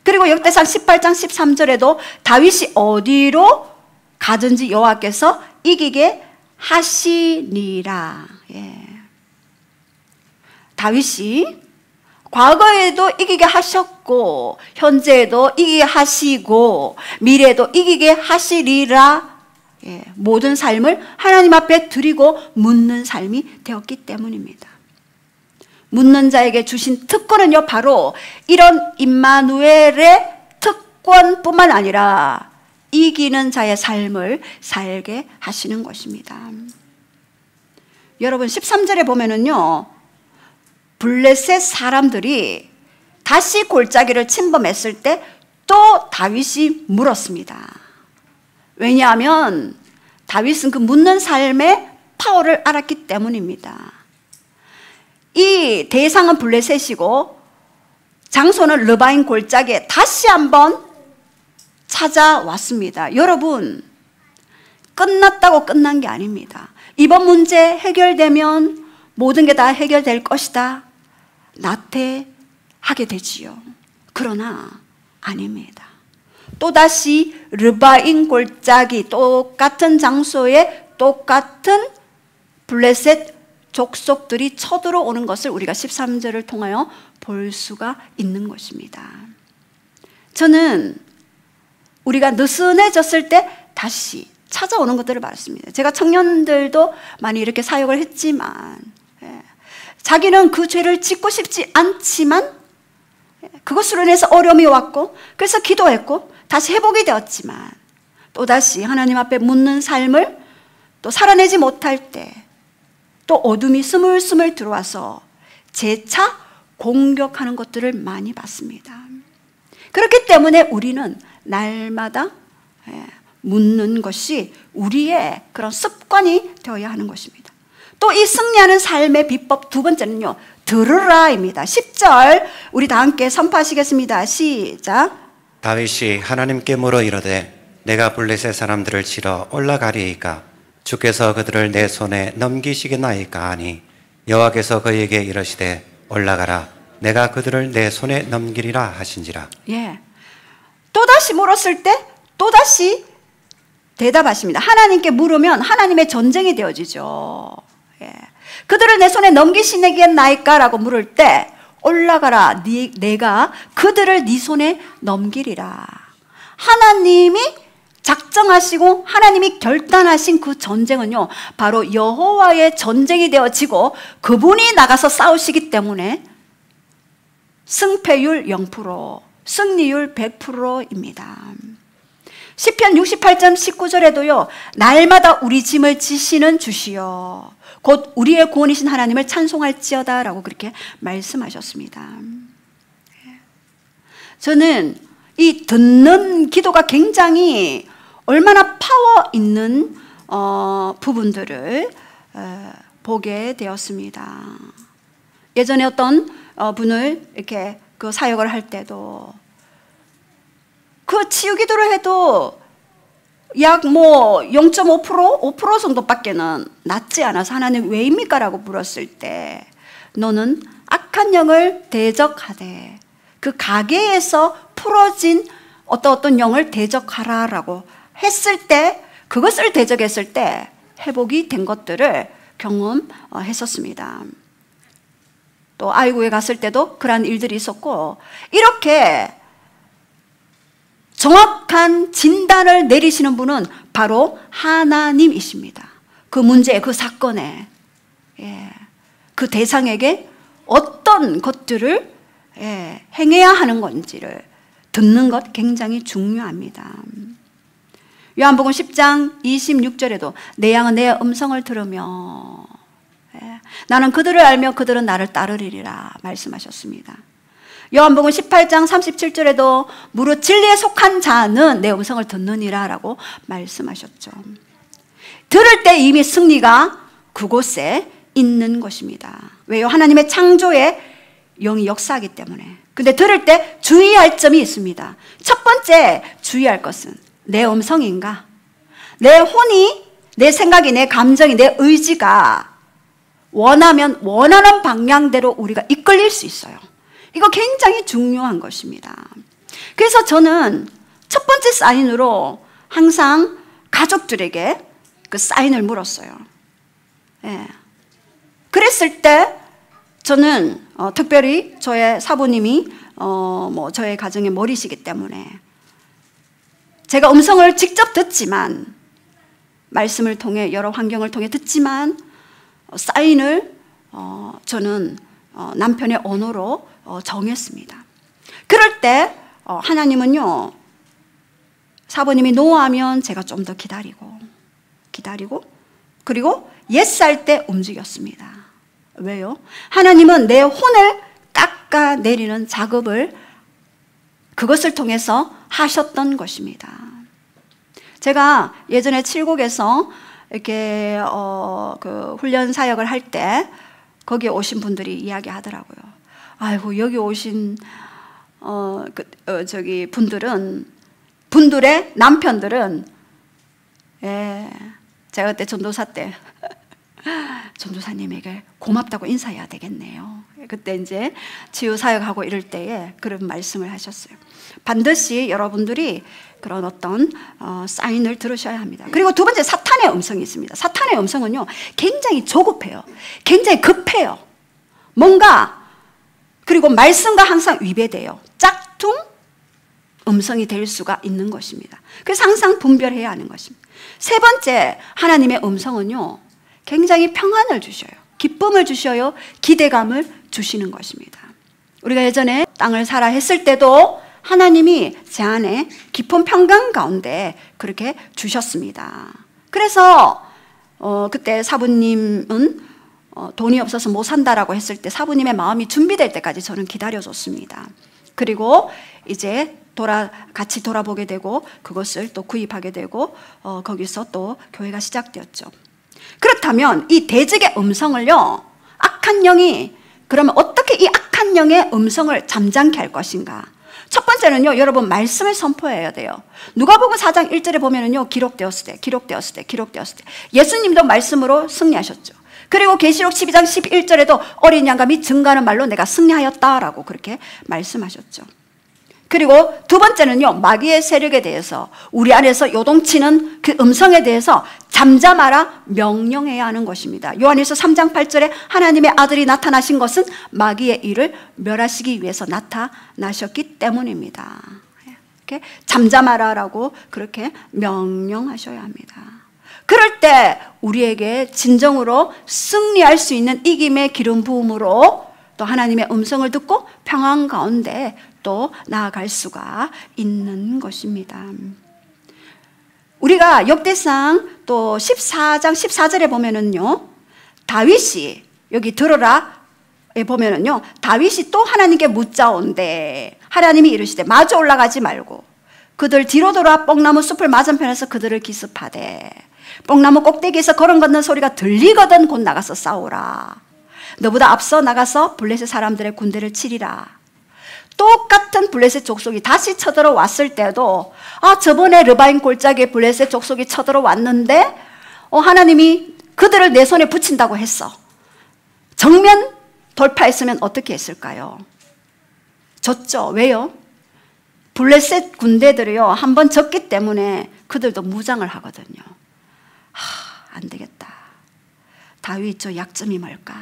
그리고 역대상 18장 13절에도 다윗이 어디로 가든지 여호와께서 이기게 하시니라. 다윗이 과거에도 이기게 하셨고 현재에도 이기게 하시고 미래에도 이기게 하시리라. 모든 삶을 하나님 앞에 드리고 묻는 삶이 되었기 때문입니다. 묻는 자에게 주신 특권은요, 바로 이런 임마누엘의 특권뿐만 아니라 이기는 자의 삶을 살게 하시는 것입니다. 여러분 13절에 보면은요, 블레셋 사람들이 다시 골짜기를 침범했을 때 또 다윗이 물었습니다. 왜냐하면 다윗은 그 묻는 삶의 파워를 알았기 때문입니다. 이 대상은 블레셋이고 장소는 르바임 골짜기에 다시 한번 찾아왔습니다. 여러분, 끝났다고 끝난 게 아닙니다. 이번 문제 해결되면 모든 게 다 해결될 것이다, 나태하게 되지요. 그러나 아닙니다. 또다시 르바임 골짜기, 똑같은 장소에 똑같은 블레셋 족속들이 쳐들어오는 것을 우리가 13절을 통하여 볼 수가 있는 것입니다. 저는 우리가 느슨해졌을 때 다시 찾아오는 것들을 말했습니다. 제가 청년들도 많이 이렇게 사역을 했지만, 자기는 그 죄를 짓고 싶지 않지만 그것으로 인해서 어려움이 왔고, 그래서 기도했고 다시 회복이 되었지만 또다시 하나님 앞에 묻는 삶을 또 살아내지 못할 때 또 어둠이 스물스물 들어와서 재차 공격하는 것들을 많이 봤습니다. 그렇기 때문에 우리는 날마다 묻는 것이 우리의 그런 습관이 되어야 하는 것입니다. 또 이 승리하는 삶의 비법 두 번째는요, 들으라입니다. 10절 우리 다 함께 선포하시겠습니다. 시작. 다윗이 하나님께 물어 이르되 내가 블레셋 사람들을 치러 올라가리이까 주께서 그들을 내 손에 넘기시겠나이까 하니 여호와께서 그에게 이르시되 올라가라 내가 그들을 내 손에 넘기리라 하신지라. 예. 또다시 물었을 때 또다시 대답하십니다. 하나님께 물으면 하나님의 전쟁이 되어지죠. 예. 그들을 내 손에 넘기시겠나이까 라고 물을 때 올라가라, 내가 그들을 네 손에 넘기리라. 하나님이 작정하시고 하나님이 결단하신 그 전쟁은요, 바로 여호와의 전쟁이 되어지고 그분이 나가서 싸우시기 때문에 승패율 0%, 승리율 100%입니다. 시편 68장 19절에도요, 날마다 우리 짐을 지시는 주시여 곧 우리의 구원이신 하나님을 찬송할지어다 라고 그렇게 말씀하셨습니다. 저는 이 듣는 기도가 굉장히 얼마나 파워 있는 부분들을 보게 되었습니다. 예전에 어떤 분을 이렇게 그 사역을 할 때도 그 치유 기도를 해도 약 0.5%, 5% 정도밖에는 낫지 않아서 하나님 왜입니까? 라고 물었을 때 너는 악한 영을 대적하되 그 가게에서 풀어진 어떤 영을 대적하라 라고 했을 때, 그것을 대적했을 때 회복이 된 것들을 경험했었습니다. 또 아이고에 갔을 때도 그러한 일들이 있었고, 이렇게 정확한 진단을 내리시는 분은 바로 하나님이십니다. 그 문제, 그 사건에, 그 대상에게 어떤 것들을 행해야 하는 건지를 듣는 것 굉장히 중요합니다. 요한복음 10장 26절에도 내 양은 내 음성을 들으며 나는 그들을 알며 그들은 나를 따르리라 말씀하셨습니다. 요한복음 18장 37절에도 무릇 진리에 속한 자는 내 음성을 듣느니라 라고 말씀하셨죠. 들을 때 이미 승리가 그곳에 있는 것입니다. 왜요? 하나님의 창조에 영이 역사하기 때문에. 근데 들을 때 주의할 점이 있습니다. 첫 번째 주의할 것은 내 음성인가? 내 혼이, 내 생각이, 내 감정이, 내 의지가 원하면 원하는 방향대로 우리가 이끌릴 수 있어요. 이거 굉장히 중요한 것입니다. 그래서 저는 첫 번째 사인으로 항상 가족들에게 그 사인을 물었어요. 그랬을 때 저는 특별히 저의 사부님이 저의 가정의 머리시기 때문에 제가 음성을 직접 듣지만, 말씀을 통해 여러 환경을 통해 듣지만 사인을 저는 남편의 언어로 정했습니다. 그럴 때 하나님은요, 사부님이 노하면 제가 좀 더 기다리고 그리고 옛살 때 움직였습니다. 왜요? 하나님은 내 혼을 깎아내리는 작업을 그것을 통해서 하셨던 것입니다. 제가 예전에 칠곡에서 이렇게 그 훈련 사역을 할 때 거기에 오신 분들이 이야기하더라고요. 아이고, 여기 오신 분들의 남편들은, 예, 제가 그때 전도사 때 전도사님에게 고맙다고 인사해야 되겠네요. 그때 이제 치유 사역하고 이럴 때에 그런 말씀을 하셨어요. 반드시 여러분들이 그런 어떤 사인을 들으셔야 합니다. 그리고 두 번째, 사탄의 음성이 있습니다. 사탄의 음성은요, 굉장히 조급해요. 굉장히 급해요. 그리고 말씀과 항상 위배돼요. 짝퉁 음성이 될 수가 있는 것입니다. 그래서 항상 분별해야 하는 것입니다. 세 번째, 하나님의 음성은요, 굉장히 평안을 주셔요. 기쁨을 주셔요. 기대감을 주시는 것입니다. 우리가 예전에 땅을 사라 했을 때도 하나님이 제 안에 깊은 평강 가운데 그렇게 주셨습니다. 그래서 그때 사부님은 돈이 없어서 못 산다라고 했을 때 사부님의 마음이 준비될 때까지 저는 기다려줬습니다. 그리고 이제 같이 돌아보게 되고 그것을 또 구입하게 되고 거기서 또 교회가 시작되었죠. 그렇다면 이 대적의 음성을요, 악한 영이, 그러면 어떻게 이 악한 영의 음성을 잠잠케 할 것인가? 첫 번째는요, 여러분 말씀을 선포해야 돼요. 누가복음 4장 1절에 보면은요, 기록되었을 때 예수님도 말씀으로 승리하셨죠. 그리고 계시록 12장 11절에도 어린 양과 및 증거하는 말로 내가 승리하였다라고 그렇게 말씀하셨죠. 그리고 두 번째는요, 마귀의 세력에 대해서, 우리 안에서 요동치는 그 음성에 대해서 잠잠하라 명령해야 하는 것입니다. 요한일서 3장 8절에 하나님의 아들이 나타나신 것은 마귀의 일을 멸하시기 위해서 나타나셨기 때문입니다. 이렇게 잠잠하라라고 그렇게 명령하셔야 합니다. 그럴 때 우리에게 진정으로 승리할 수 있는 이김의 기름 부음으로 또 하나님의 음성을 듣고 평안 가운데 또 나아갈 수가 있는 것입니다. 우리가 역대상 또 14장 14절에 보면은요, 다윗이, 여기 들어라에 보면은요, 다윗이 또 하나님께 묻자온데 하나님이 이르시되 마주 올라가지 말고 그들 뒤로 돌아 뽕나무 숲을 맞은편에서 그들을 기습하되 뽕나무 꼭대기에서 걸음 걷는 소리가 들리거든 곧 나가서 싸우라. 너보다 앞서 나가서 블레셋 사람들의 군대를 치리라. 똑같은 블레셋 족속이 다시 쳐들어왔을 때도 저번에 르바임 골짜기에 블레셋 족속이 쳐들어왔는데 하나님이 그들을 내 손에 붙인다고 했어. 정면 돌파했으면 어떻게 했을까요? 졌죠. 왜요? 블레셋 군대들이요, 한번 졌기 때문에 그들도 무장을 하거든요. 안 되겠다. 다윗 저 약점이 뭘까?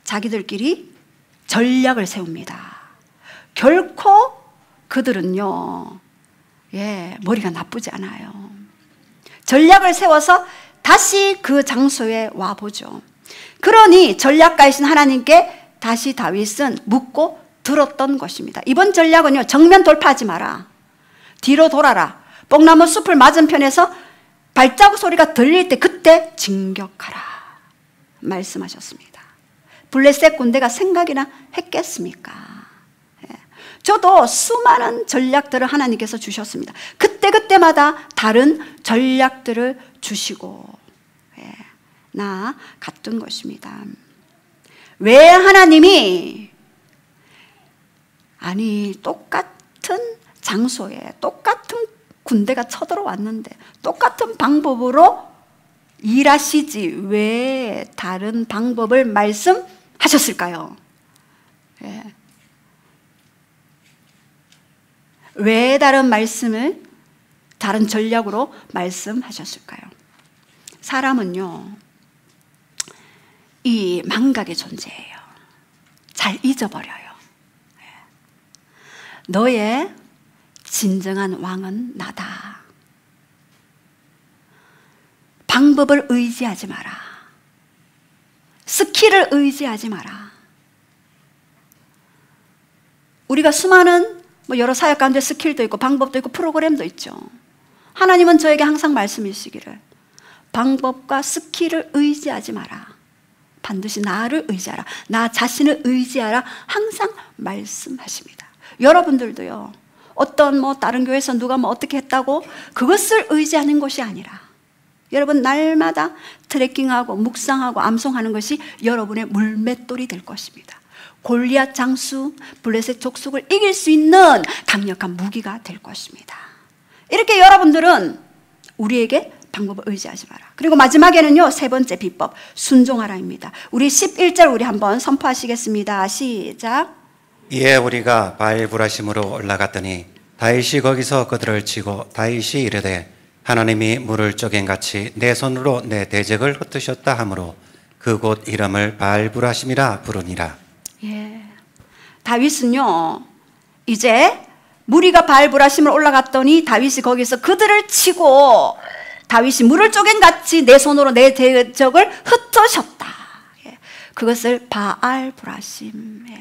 자기들끼리 전략을 세웁니다. 결코 그들은요, 머리가 나쁘지 않아요. 전략을 세워서 다시 그 장소에 와보죠. 그러니 전략가이신 하나님께 다시 다윗은 묻고 들었던 것입니다. 이번 전략은요, 정면 돌파하지 마라. 뒤로 돌아라. 뽕나무 숲을 맞은편에서 발자국 소리가 들릴 때 그때 진격하라 말씀하셨습니다. 블레셋 군대가 생각이나 했겠습니까? 저도 수많은 전략들을 하나님께서 주셨습니다. 그때마다 다른 전략들을 주시고 나갔던 것입니다. 왜 하나님이 똑같은 장소에 똑같은 군대가 쳐들어왔는데 똑같은 방법으로 일하시지 왜 다른 방법을 말씀하셨을까요? 왜 다른 말씀을 다른 전략으로 말씀하셨을까요? 사람은요, 이 망각의 존재예요. 잘 잊어버려요. 너의 진정한 왕은 나다. 방법을 의지하지 마라. 스킬을 의지하지 마라. 우리가 수많은 여러 사역 가운데 스킬도 있고 방법도 있고 프로그램도 있죠. 하나님은 저에게 항상 말씀이시기를 방법과 스킬을 의지하지 마라. 반드시 나를 의지하라. 나 자신을 의지하라. 항상 말씀하십니다. 여러분들도요. 어떤 다른 교회에서 누가 어떻게 했다고 그것을 의지하는 것이 아니라 여러분 날마다 트래킹하고 묵상하고 암송하는 것이 여러분의 물맷돌이 될 것입니다. 골리앗 장수, 블레셋 족속을 이길 수 있는 강력한 무기가 될 것입니다. 이렇게 여러분들은 우리에게 방법을 의지하지 마라. 그리고 마지막에는요, 세 번째 비법, 순종하라입니다. 우리 11절 우리 한번 선포하시겠습니다. 시작. 이에 우리가 바알브라심으로 올라갔더니 다윗이 거기서 그들을 치고 다윗이 이르되 하나님이 물을 쪼갠같이 내 손으로 내 대적을 흩으셨다 하므로 그곳 이름을 바알브라심이라 부르니라. 예, 다윗은요 이제 무리가 바알브라심을 올라갔더니 다윗이 거기서 그들을 치고 다윗이 물을 쪼갠같이 내 손으로 내 대적을 흩으셨다. 예, 그것을 바알브라심, 예,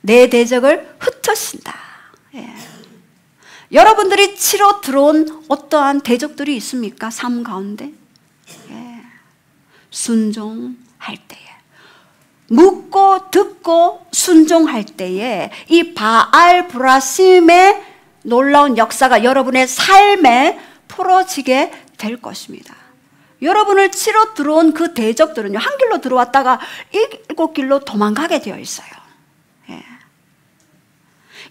내 대적을 흩으신다. 예. 여러분들이 치러 들어온 어떠한 대적들이 있습니까? 삶 가운데? 예. 순종할 때에, 묻고 듣고 순종할 때에 이 바알브라심의 놀라운 역사가 여러분의 삶에 풀어지게 될 것입니다. 여러분을 치러 들어온 그 대적들은요, 한 길로 들어왔다가 7길로 도망가게 되어 있어요. 예.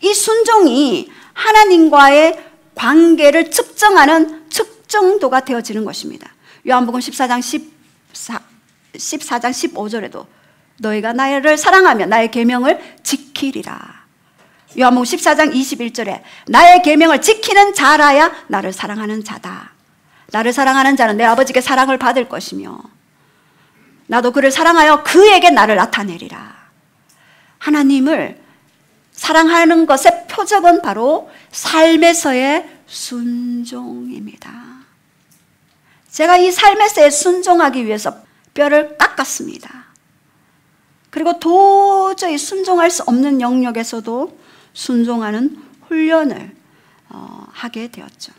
이 순종이 하나님과의 관계를 측정하는 측정도가 되어지는 것입니다. 요한복음 14장 15절에도 너희가 나를 사랑하면 나의 계명을 지키리라. 요한복음 14장 21절에 나의 계명을 지키는 자라야 나를 사랑하는 자다. 나를 사랑하는 자는 내 아버지께 사랑을 받을 것이며 나도 그를 사랑하여 그에게 나를 나타내리라. 하나님을 사랑하는 것의 표적은 바로 삶에서의 순종입니다. 제가 이 삶에서의 순종하기 위해서 뼈를 깎았습니다. 그리고 도저히 순종할 수 없는 영역에서도 순종하는 훈련을 하게 되었죠.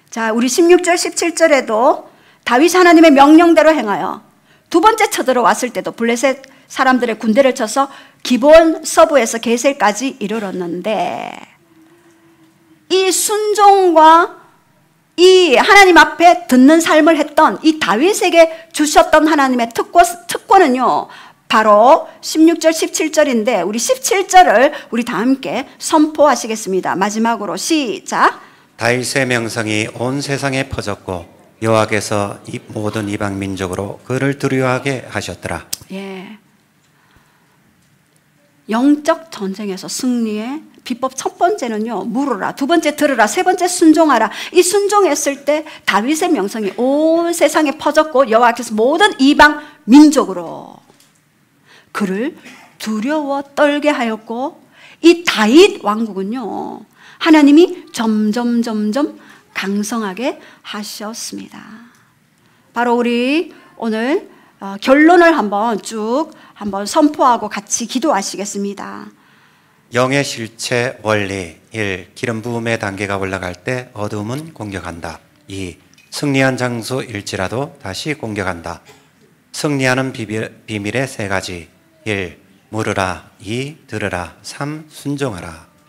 자, 우리 16절 17절에도 다윗이 하나님의 명령대로 행하여 두 번째 쳐들어왔을 때도 블레셋 사람들의 군대를 쳐서 기본 서부에서 게셀까지 이르렀는데 이 순종과 이 하나님 앞에 듣는 삶을 했던 이 다윗에게 주셨던 하나님의 특권은요, 바로 16절 17절인데 우리 17절을 우리 다 함께 선포하시겠습니다. 마지막으로 시작. 다윗의 명성이 온 세상에 퍼졌고 여호와께서 모든 이방 민족으로 그를 두려워하게 하셨더라. 예. 영적 전쟁에서 승리의 비법 첫 번째는요, 물으라. 두 번째 들으라. 세 번째 순종하라. 이 순종했을 때 다윗의 명성이 온 세상에 퍼졌고 여호와께서 모든 이방 민족으로 그를 두려워 떨게 하였고 이 다윗 왕국은요, 하나님이 점점 강성하게 하셨습니다. 바로 우리 오늘 결론을 한번 선포하고 같이 기도하시겠습니다. 영의 실체 원리 1. 기름 부음의 단계가 올라갈 때 어두움은 공격한다. 2. 승리한 장소일지라도 다시 공격한다. 승리하는 비밀의 세 가지. 1. 물으라. 2. 들으라. 3. 순종하라.